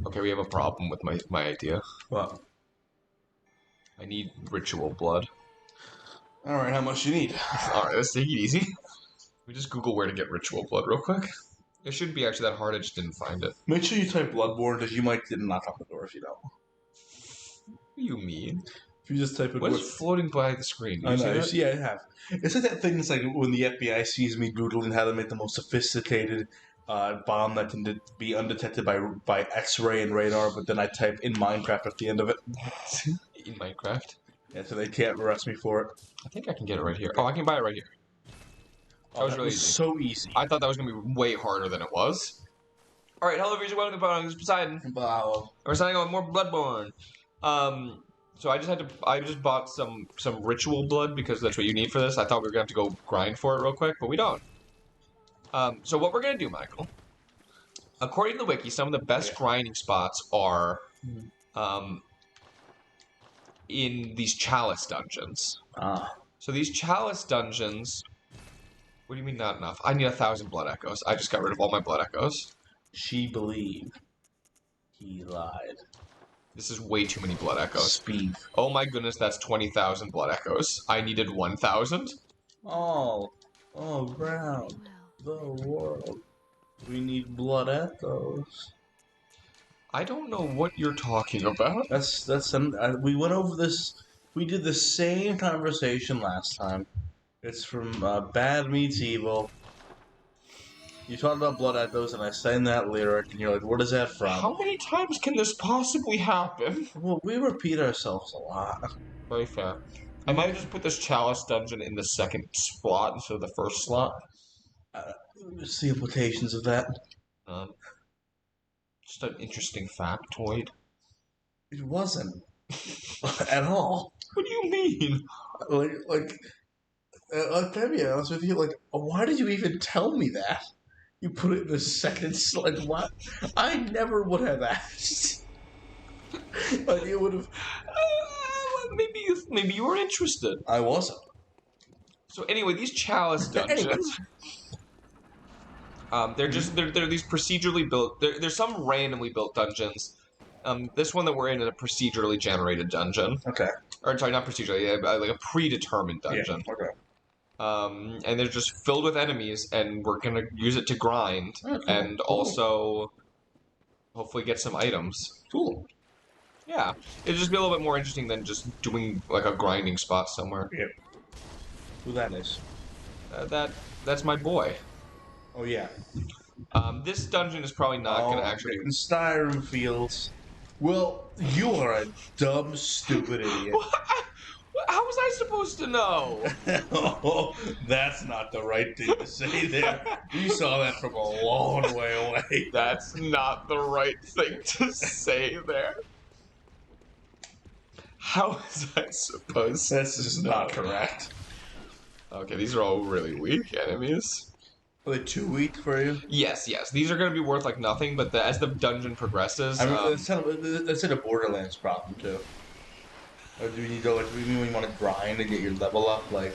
Okay, we have a problem with my idea. What? I need ritual blood. Alright, how much you need? Alright, let's take it easy. We just Google where to get ritual blood real quick. It shouldn't be actually that hard, I just didn't find it. Make sure you type Bloodborne, because you might get a knock on the door if you don't. What do you mean? If you just type it... What is floating by the screen? Do I you know, see that? yeah, I have. It's like that thing that's like when the FBI sees me Googling how to make the most sophisticated bomb that can be undetected by X-ray and radar, but then I type in Minecraft at the end of it. In Minecraft? Yeah, so they can't arrest me for it. I think I can get it right here. Oh, I can buy it right here. That was really easy. So easy. I thought that was going to be way harder than it was. Alright, hello viewers, welcome to This is Poseidon. Wow. We're signing on with more Bloodborne. So I just bought some ritual blood because that's what you need for this. I thought we were going to have to go grind for it real quick, but we don't. So what we're going to do, Michael, according to the wiki, some of the best grinding spots are in these chalice dungeons. So these chalice dungeons... What do you mean not enough? I need 1,000 blood echoes. I just got rid of all my blood echoes. She believed. He lied. This is way too many blood echoes. Spieve. Oh my goodness, that's 20,000 blood echoes. I needed 1,000. All around the world, we need blood echoes. I don't know what you're talking about. We went over this. We did the same conversation last time. It's from Bad Meets Evil. You talked about blood echoes, and I sang that lyric, and you're like, "What is that from?" How many times can this possibly happen? Well, we repeat ourselves a lot. Very fair. I might just put this chalice dungeon in the second slot instead of the first slot. What's the implications of that? Just an interesting factoid. It wasn't at all. What do you mean? To be honest with you, why did you even tell me that? You put it in the second slot. What? I never would have asked. You would have. Maybe you were interested. I wasn't. So anyway, these chalice dungeons. They're these procedurally built. There's some randomly built dungeons. This one that we're in is a procedurally generated dungeon. Okay. Or sorry, not procedurally, like a predetermined dungeon. Yeah, okay. And they're just filled with enemies, and we're gonna use it to grind, and also hopefully get some items. Cool. Yeah, it'd just be a little bit more interesting than just doing like a grinding spot somewhere. Yep. Who that is? That's my boy. Oh yeah. This dungeon is probably not gonna actually. In Styroom Fields. Well, you are a dumb, stupid idiot. How was I supposed to know? Oh, that's not the right thing to say there. You saw that from a long way away. That's not the right thing to say there. How was I supposed That's just to not know? correct. Okay, these are all really weak enemies. Are they too weak for you? Yes. These are going to be worth like nothing, but as the dungeon progresses... I mean, that's a Borderlands problem, too. Or do you need to, when you want to grind and get your level up, you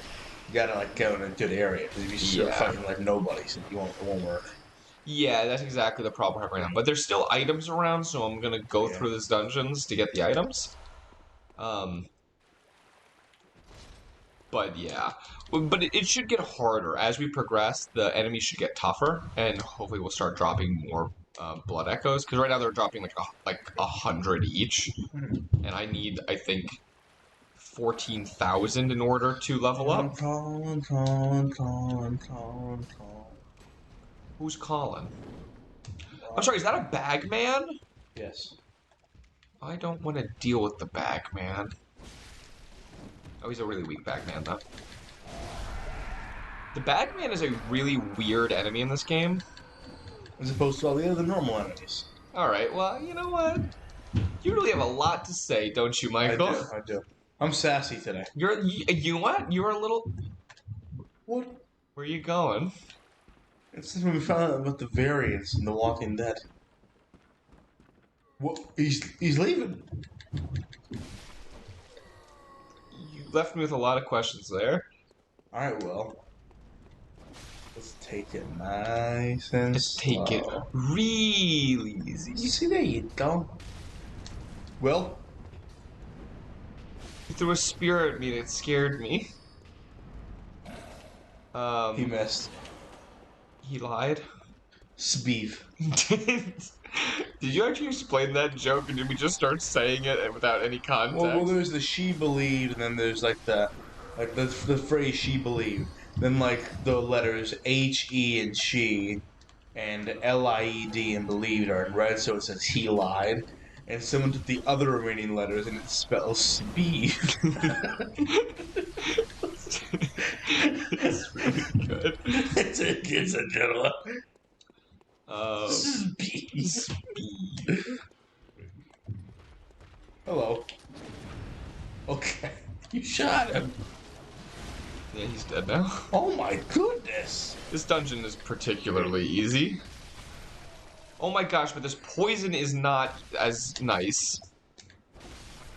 gotta, go in a good area. Because if you start fighting, nobody, so it won't work. Yeah, that's exactly the problem I have right now. But there's still items around, so I'm going to go through these dungeons to get the items. But yeah. But it should get harder. As we progress, the enemies should get tougher, and hopefully we'll start dropping more blood echoes. Because right now they're dropping like 100 each. And I need, I think, 14,000 in order to level up. Who's calling? I'm sorry, is that a bagman? Yes. I don't want to deal with the bagman. Oh, he's a really weak bagman, though. The bagman is a really weird enemy in this game. As opposed to all the other normal enemies. Alright, well, you know what? You really have a lot to say, don't you, Michael? I do. I'm sassy today. You what? You're a little... What? Where are you going? It's when we found out about the variants in The Walking Dead. What? He's leaving. You left me with a lot of questions there. Alright, well. Let's take it nice and Let's take it slow. really easy. See, there you go. Well, He threw a spear at me and it scared me. he missed. He lied. Sbeve. Did you actually explain that joke, or did we just start saying it without any Well, context? there's the she believed, and then there's like the phrase she believed. Then like the letters H E and she, and LIED and believed are in red, so it says he lied. And someone took the other remaining letters and it spells speed. It's really good. It's a good one. Um, Speed. Speed. Hello. Okay. You shot him. Yeah, he's dead now. Oh my goodness. This dungeon is particularly easy. Oh my gosh, but this poison is not as nice.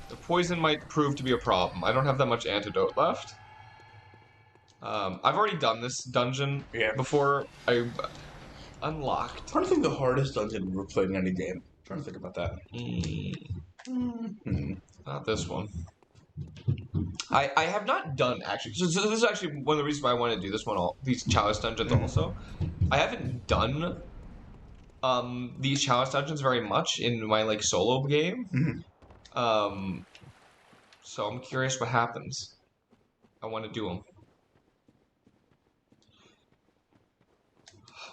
The poison might prove to be a problem. I don't have that much antidote left. I've already done this dungeon before. I unlocked. I'm trying to think the hardest dungeon we've ever played in any game. I'm trying to think about that. Not this one. I have not done actually. So this is actually one of the reasons why I want to do this one. All these chalice dungeons also. I haven't done these chalice dungeons very much in my like solo game. So I'm curious what happens. I want to do them.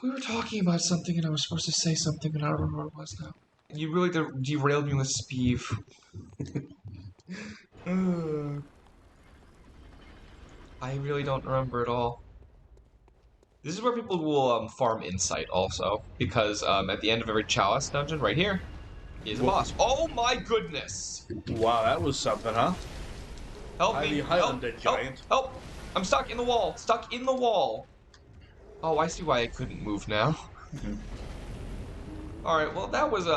We were talking about something and I was supposed to say something and I don't remember what it was now. You really derailed me with Spieve. I really don't remember at all. This is where people will farm insight also, because at the end of every chalice dungeon, right here, is a boss. Oh my goodness! Wow, that was something, huh? Help me! Help! Giant. Help! I'm stuck in the wall! Stuck in the wall! Oh, I see why I couldn't move now. Alright, well that was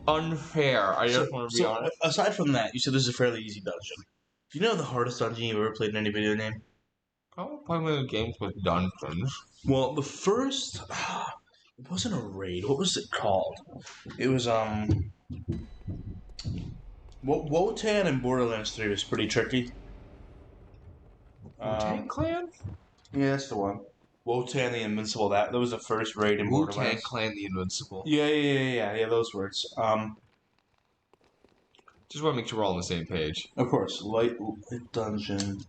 unfair. I just want to be honest. Aside from that, you said this is a fairly easy dungeon. Do you know the hardest dungeon you've ever played in any video game? I don't play many games with dungeons. Well, the first, it wasn't a raid. What was it called? It was Wotan and Borderlands 3 was pretty tricky. Wu-Tang Clan? Yeah, that's the one. Wotan the Invincible. That was the first raid in Borderlands. Wu-Tang Clan the Invincible. Yeah. Those words. Just want to make sure we're all on the same page. Of course, light dungeon.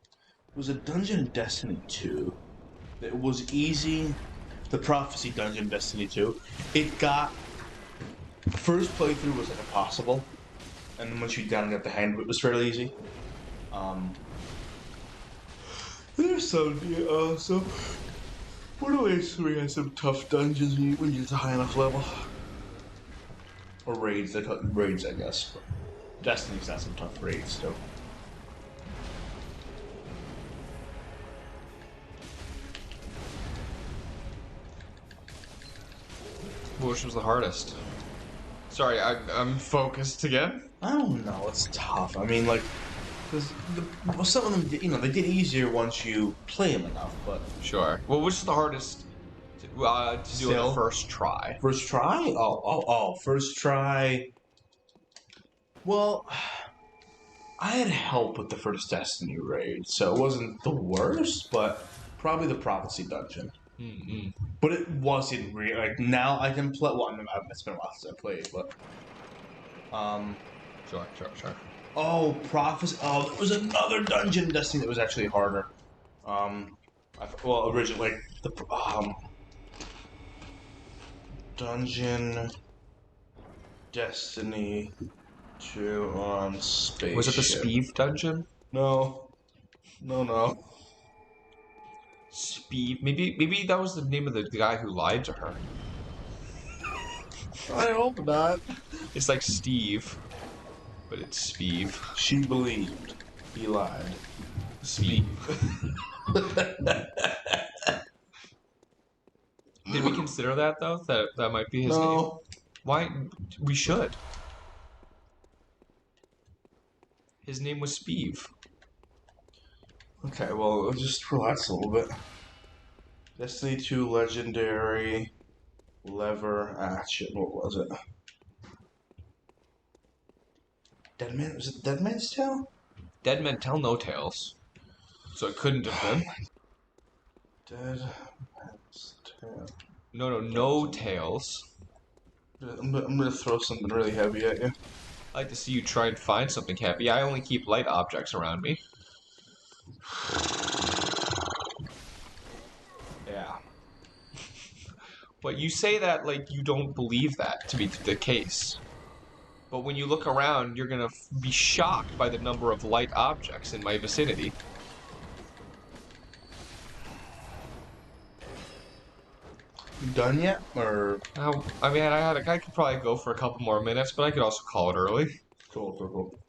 It was a dungeon in Destiny 2. It was easy. The Prophecy dungeon in Destiny 2. It got first playthrough was like impossible, and then once you down and got the hang of it, was fairly easy. There's some also. Borderlands 3 has some tough dungeons when you get to high enough level. Or raids, they call it raids, I guess. But Destiny's got some tough raids, too. Which was the hardest? Sorry, I'm focused again. I don't know, it's tough. I mean, like, because some of them, they get easier once you play them enough, but... Sure. Well, which is the hardest to do on the first try? First try? First try... Well, I had help with the first Destiny raid, so it wasn't the worst, but probably the Prophecy dungeon. But it wasn't really, like, now I can play, well, it's been a while since I played, but... Sure. Oh, Prophecy. Oh, there was another dungeon in Destiny that was actually harder. Originally, like, the, Dungeon Destiny 2 on Spaceship. Was it the Spieve dungeon? No. Spieve. Maybe that was the name of the guy who lied to her. I hope not. It's like Steve, but it's Spieve. She believed. He lied. Spieve. Did we consider that though? That might be his name? Why? We should. His name was Spieve. Okay, well, just relax a little bit. Destiny 2 Legendary Lever Action. What was it? Dead Man? Was it Dead Man's Tale? Dead men tell no tales. So it couldn't have been. Dead Man's Tale. No tales. I'm gonna throw something really heavy at you. I like to see you try and find something heavy. I only keep light objects around me. Yeah. But you say that like you don't believe that to be the case. But when you look around, you're gonna be shocked by the number of light objects in my vicinity. You done yet? Or Now, I mean, I could probably go for a couple more minutes, but I could also call it early. cool.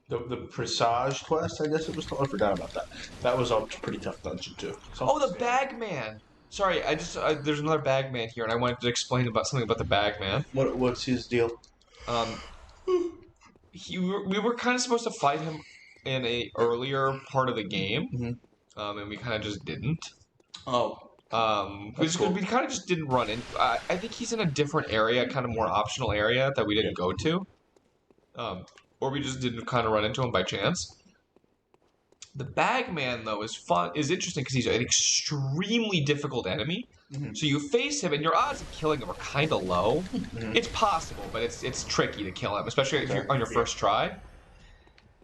The Presage quest, I guess it was called. I forgot about that. That was a pretty tough dungeon too. Oh, the Bagman! Sorry, there's another Bagman here, and I wanted to explain about something about the Bagman. What's his deal? Um, we were kind of supposed to fight him in a earlier part of the game, and we kind of just didn't. Oh, Cool. We kind of just didn't run in. I think he's in a different area, kind of more optional area that we didn't go to. Or we just didn't kind of run into him by chance. The Bagman, though, is interesting because he's an extremely difficult enemy. So you face him, and your odds of killing him are kind of low. It's possible, but it's tricky to kill him, especially if you're on your first try.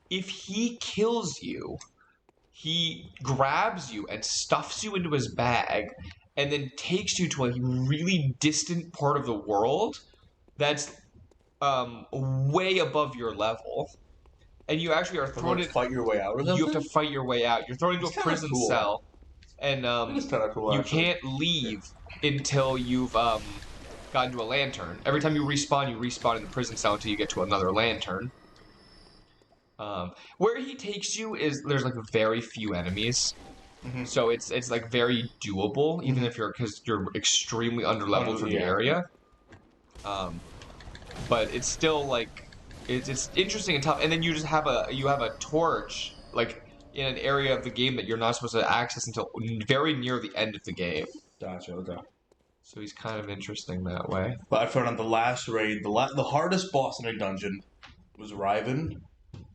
If he kills you, he grabs you and stuffs you into his bag, and then takes you to a really distant part of the world that's way above your level. And you actually are thrown in. Fight your way out. You have to fight your way out. You're thrown into a prison cell, and cool, you can't leave until you've gotten to a lantern. Every time you respawn in the prison cell until you get to another lantern. Where he takes you there's like very few enemies, so it's like very doable, even if because you're extremely underleveled for the area. But it's still like it's interesting and tough. And then you just have a torch like in an area of the game that you're not supposed to access until very near the end of the game. Gotcha. Okay. So he's kind of interesting that way. But I found on the last raid, the hardest boss in a dungeon was Riven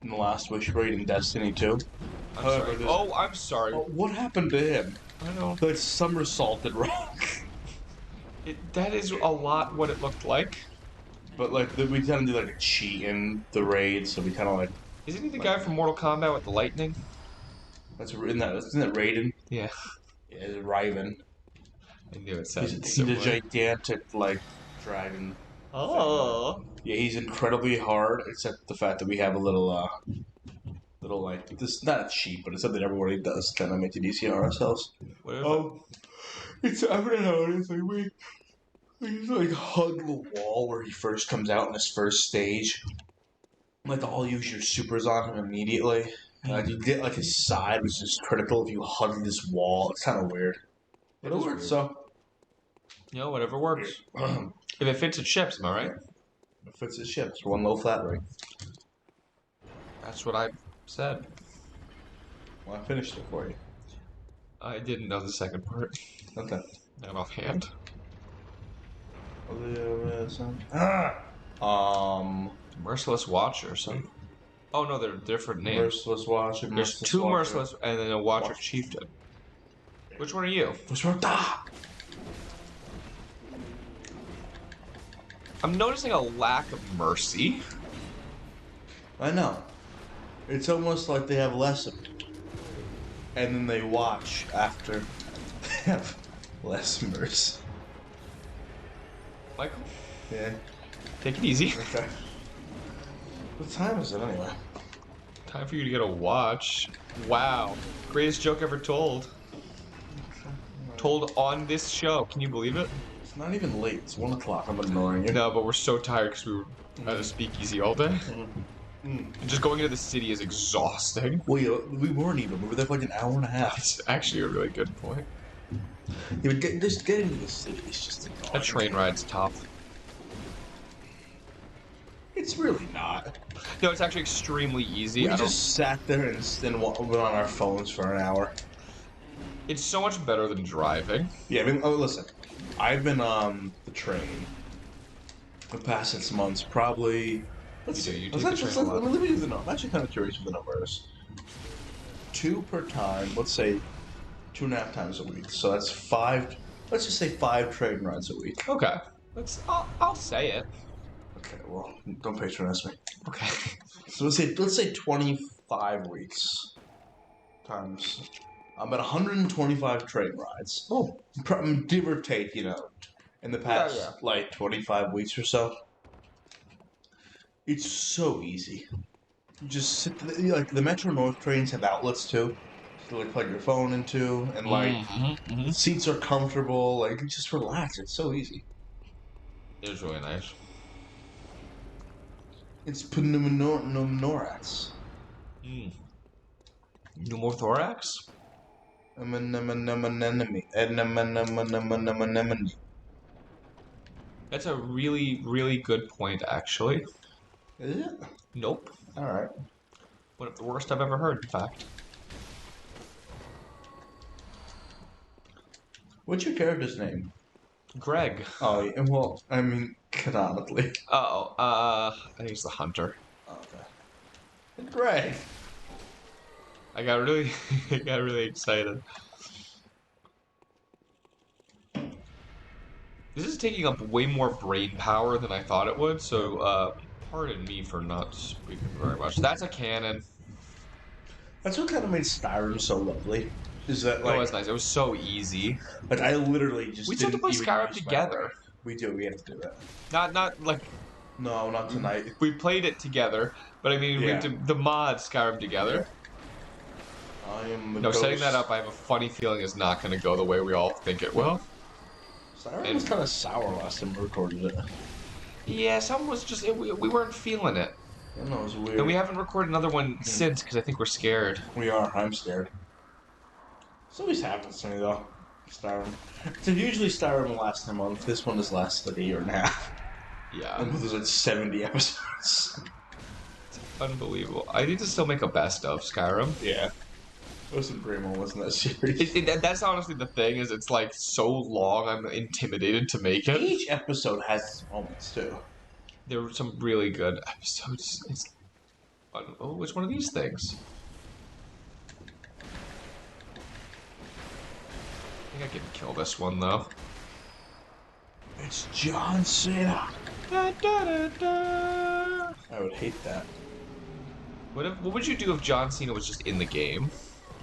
in the last Wish raid in Destiny 2. I'm sorry. What happened to him? I know. Like somersaulted rock. That is a lot what it looked like. But like we kind of did like a cheat in the raid, so we kind of like. Isn't he the guy from Mortal Kombat with the lightning? Isn't that Raiden? Yeah. Yeah, it's Riven. I knew it sounded He's a gigantic like dragon. Oh. Yeah, he's incredibly hard, except the fact that we have a little like this not a cheat, but it's something everybody does to kind of make it easier on ourselves. It's I don't know. It's like we just like hug the wall where he first comes out in his first stage. Like all use your supers on him immediately. You get like his side, which is critical if you hug this wall. It's kind of weird. But it works, so. Whatever works. If it fits its ships, am I right? It fits its ships. One low flat rate. That's what I said. Well, I finished it for you. I didn't know the second part. Okay. Not offhand. Merciless Watcher, son. Oh no, they're different names. Merciless Watcher. There's two Merciless and then a Watcher Chieftain. Which one are you? Which one? I'm noticing a lack of mercy. I know. It's almost like they have less of it. And then they watch after they have less mercy. Michael? Yeah. Take it easy. Okay. What time is it anyway? Time for you to get a watch. Wow. Greatest joke ever told. Told on this show. Can you believe it? It's not even late. It's 1 o'clock. I'm ignoring you. No, but we're so tired because we were at a speakeasy all day. And just going into the city is exhausting. We weren't even. We were there for like an hour and a half. That's actually a really good point. Yeah, but just getting to the city is just annoying. That train ride's tough. It's really not. No, it's actually extremely easy. We just sat there and went on our phones for an hour. It's so much better than driving. Yeah, I mean, oh, listen. I've been on the train the past 6 months, probably. Let's You do. see. You Let's take the not train just a let lot. me do the number. I'm actually kind of curious what the number is. Two per time. Let's say 2.5 times a week. So that's five. Let's just say 5 train rides a week. Okay. I'll say it. Okay, well, don't patronize me. Okay. So let's say 25 weeks times. I'm at 125 train rides. Oh. Give or take, in the Yeah, yeah. past like 25 weeks or so. It's so easy. You just sit like the Metro North trains have outlets too. To like plug your phone into, and like Mm-hmm. the seats are comfortable. Like you just relax. It's so easy. It was really nice. It's pneumothorax. Mm. Pneumothorax? Anemone. That's a really, really good point, actually. Is it? Nope. All right. One of the worst I've ever heard, in fact. What's your character's name? Greg. Oh, yeah, well, I mean, canonically. Uh-oh. I think it's the hunter. Okay. Greg. I got really, I got really excited. This is taking up way more brain power than I thought it would, so, pardon me for not speaking very much. That's a cannon. That's what kind of made Skyrim so lovely. Is that It was nice. It was so easy. I literally just We still have to didn't play even Skyrim use my together. brain. We do. We have to do that. Not like No, not tonight. we played it together, but I mean we Yeah. did the mod Skyrim together. Yeah. I am the No, ghost. setting that up, I have a funny feeling is not going to go the way we all think it will. Skyrim was kind of sour last time we recorded it. Yeah, something was just we weren't feeling it, I don't know, it was weird. and we haven't recorded another one since because I think we're scared. We are. I'm scared. This always happens to me though. Skyrim. So usually Skyrim lasts a month. This one has lasted a year and a half. Yeah, And there's like 70 episodes. unbelievable. I need to still make a best of Skyrim. Yeah. It was a great moments in that series. That's honestly the thing is it's like so long. I'm intimidated to make it. Each episode has its moments too. There were some really good episodes. Oh, it's one of these things. I think I can kill this one though. It's John Cena. Da, da, da, da. I would hate that. What would you do if John Cena was just in the game?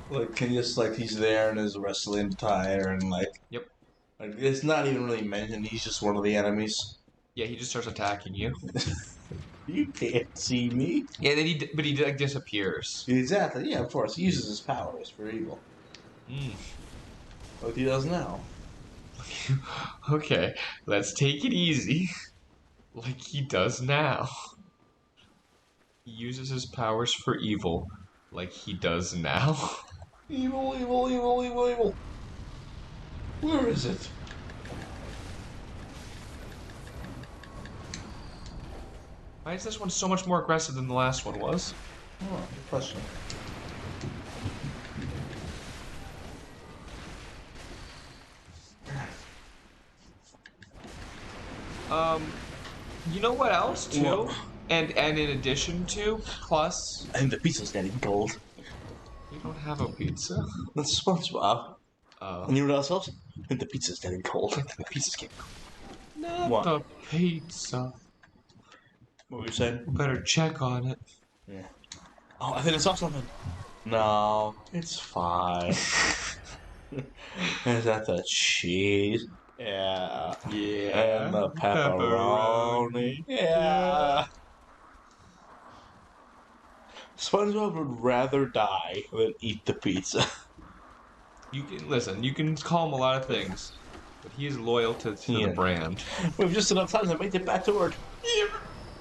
Like, can just like he's there in his wrestling attire and like. Yep. Like it's not even really mentioned. He's just one of the enemies. Yeah, he just starts attacking you. You can't see me. Yeah, then he like disappears. Exactly. Yeah, of course. He uses his powers for evil. Mm. Like he does now. Okay, let's take it easy. Like he does now. He uses his powers for evil, like he does now. Evil, evil, evil, evil, evil. Where is it? Why is this one so much more aggressive than the last one was? Oh, good question. You know what else too? What? And in addition to, plus, I think the pizza's getting cold. you don't have a pizza. That's SpongeBob. Oh. And you know what else? I think the pizza's getting cold. The pizza's getting cold. Not What? the pizza. What were you saying? Better check on it. Yeah. Oh, I think I saw something. No, it's fine. Is that the cheese? Yeah. Yeah. And the pepperoni. Yeah. SpongeBob would rather die than eat the pizza. You can listen. You can call him a lot of things, but he is loyal to Yeah. the brand. We've just enough time to make it back to work.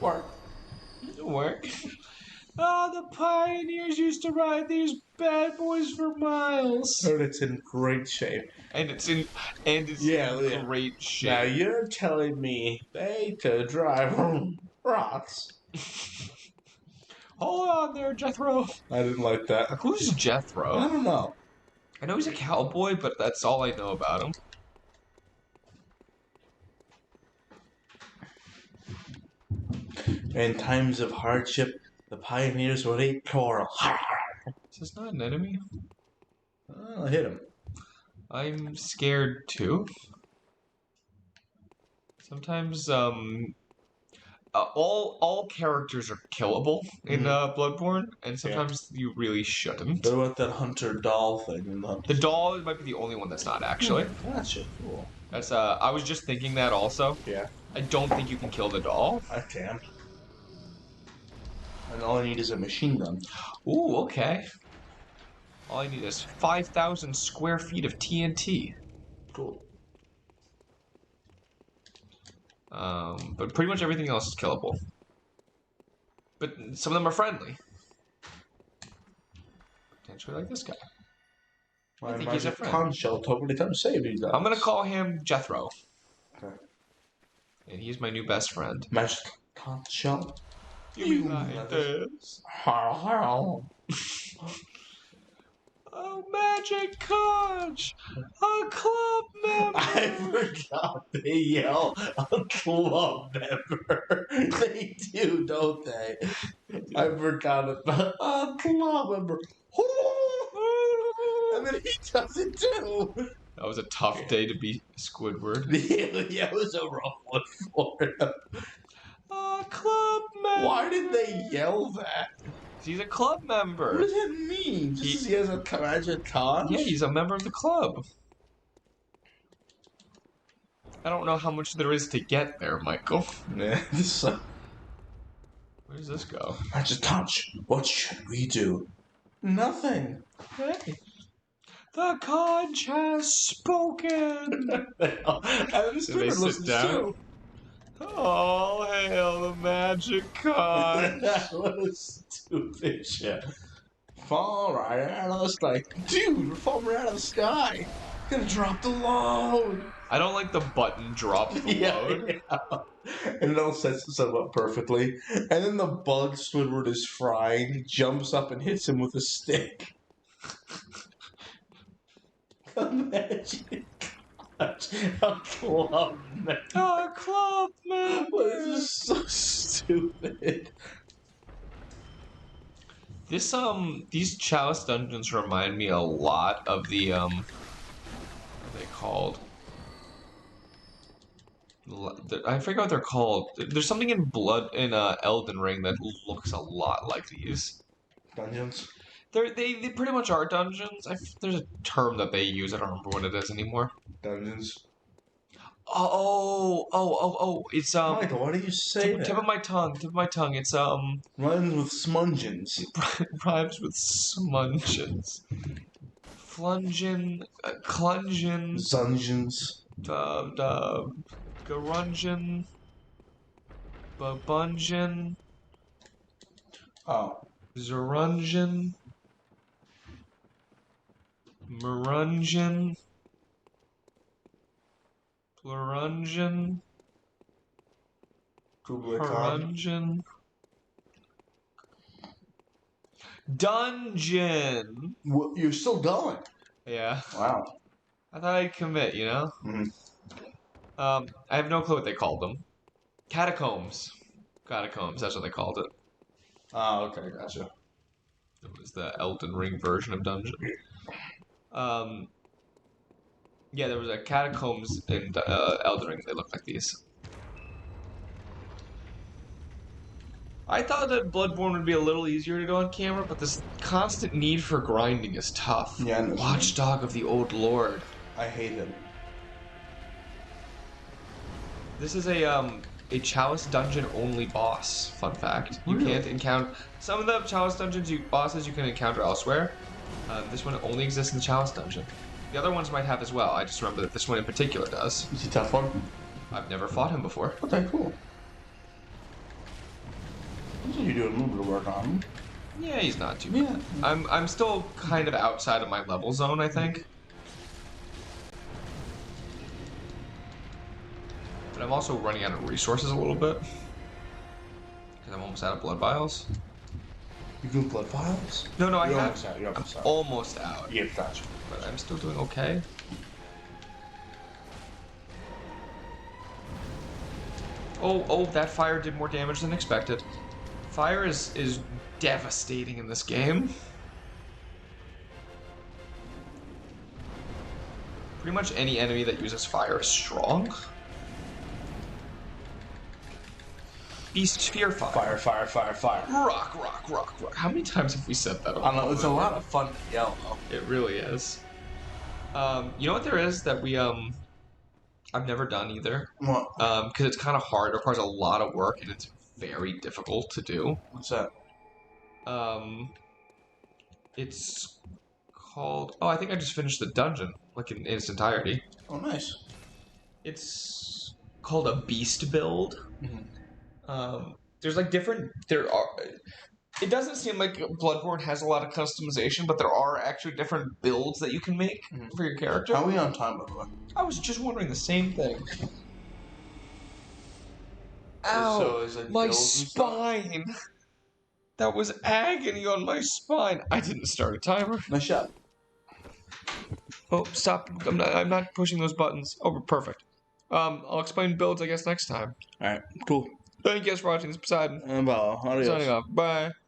Work. It'll work. Oh, the pioneers used to ride these bad boys for miles, Heard it's in great shape. and it's in great shape. Now you're telling me they to drive rocks? Hold on there, Jethro. I didn't like that. Who's I Jethro? don't know. I know he's a cowboy, but that's all I know about him. In times of hardship, the pioneers would eat coral. Is this not an enemy? I'll hit him. I'm scared too. Sometimes, all characters are killable in Bloodborne, and sometimes you really shouldn't. What about that hunter doll thing? The doll might be the only one that's not actually. Gotcha. Cool. That's I was just thinking that also. Yeah. I don't think you can kill the doll. I can. And all I need is a machine gun. Ooh, okay. All I need is 5,000 square feet of TNT. Cool. But pretty much everything else is killable. But some of them are friendly. Potentially like this guy. My think he's a magic friend. conch shell told me to come save you guys. I'm gonna call him Jethro. Okay. And he's my new best friend. Magic conch shell. You like this? How? Oh, magic conch! A club member! I forgot they yell a club member. They do, don't they? I forgot about a club member. And then he does it too. That was a tough day to be Squidward. Yeah, it was a rough one for him. A club member! Why did they yell that? He's a club member. What does it mean? Just he has a magic conch? Yeah, he's a member of the club. I don't know how much there is to get there, Michael. Yeah, Where does this go? magic conch. What should we do? Nothing. Hey. The conch has spoken. And then the stupid listens too. Oh, hail the magic conch. What a stupid shit. Fall right out of the sky. Dude, we're falling right out of the sky. Gonna drop the load. I don't like the button drop the load. Yeah. And it all sets itself up perfectly. And then the bug Squidward is frying. He jumps up and hits him with a stick. A magic conch. A club member. A club member. This is so stupid. These chalice dungeons remind me a lot of the what are they called? I forget what they're called. There's something in Elden Ring that looks a lot like these. Dungeons? They pretty much are dungeons. There's a term that they use. I don't remember what it is anymore. Dungeons. Oh! It's Michael, why do you say that? Tip of my tongue. It's Rhymes with smungins. rhymes with smungins. Flungin, clungin, Zungeons. garungin, babungin, Oh. zerungin, merungin, plurungin, harungin, dungeon. Well, you're still going. Yeah. Wow. I thought I'd commit, you know? Mm-hmm. I have no clue what they called them. Catacombs. Catacombs, that's what they called it. Oh, okay, gotcha. It was the Elden Ring version of dungeon. Yeah, there was a catacombs in Elden Ring. They looked like these. I thought that Bloodborne would be a little easier to do on camera, but this constant need for grinding is tough. Yeah, I know. Watchdog of the Old Lord. I hate him. This is a Chalice dungeon only boss. Fun fact. You Really? can't encounter some of the Chalice dungeons bosses you can encounter elsewhere. This one only exists in the Chalice dungeon. The other ones might have as well. I just remember that this one in particular does. Is he a tough one? I've never fought him before. Okay, cool. So you're doing a little bit of work on him. Yeah, he's not too bad. I'm still kind of outside of my level zone, I think. But I'm also running out of resources a little bit. Because I'm almost out of blood vials. You doing blood vials? No, no, You're I almost have. out. You're I'm almost out. almost out, Yeah, gotcha. but I'm still doing okay. Oh, that fire did more damage than expected. Fire is devastating in this game. Pretty much any enemy that uses fire is strong. Beast Fear Fire. Fire. Rock, rock, rock, rock. How many times have we said that? I don't know. It's a lot of fun to yell, though. It really is. You know what there is that I've never done either. What? Because it's kind of hard. It requires a lot of work, and it's very difficult to do. What's that? It's called. Oh, I think I just finished the dungeon, like in its entirety. Oh, nice. It's called a beast build. Mm-hmm. There's like different. There are. It doesn't seem like Bloodborne has a lot of customization, but there are actually different builds that you can make for your character. How are we on time, by the way? I was just wondering the same thing. Ow! So is it My builds and stuff? spine! That was agony on my spine. I didn't start a timer. Nice shot. Oh, stop. I'm not pushing those buttons. Oh, perfect. I'll explain builds, I guess, next time. All right, cool. Thank you guys for watching. This is Poseidon. Adios. Signing off. Bye.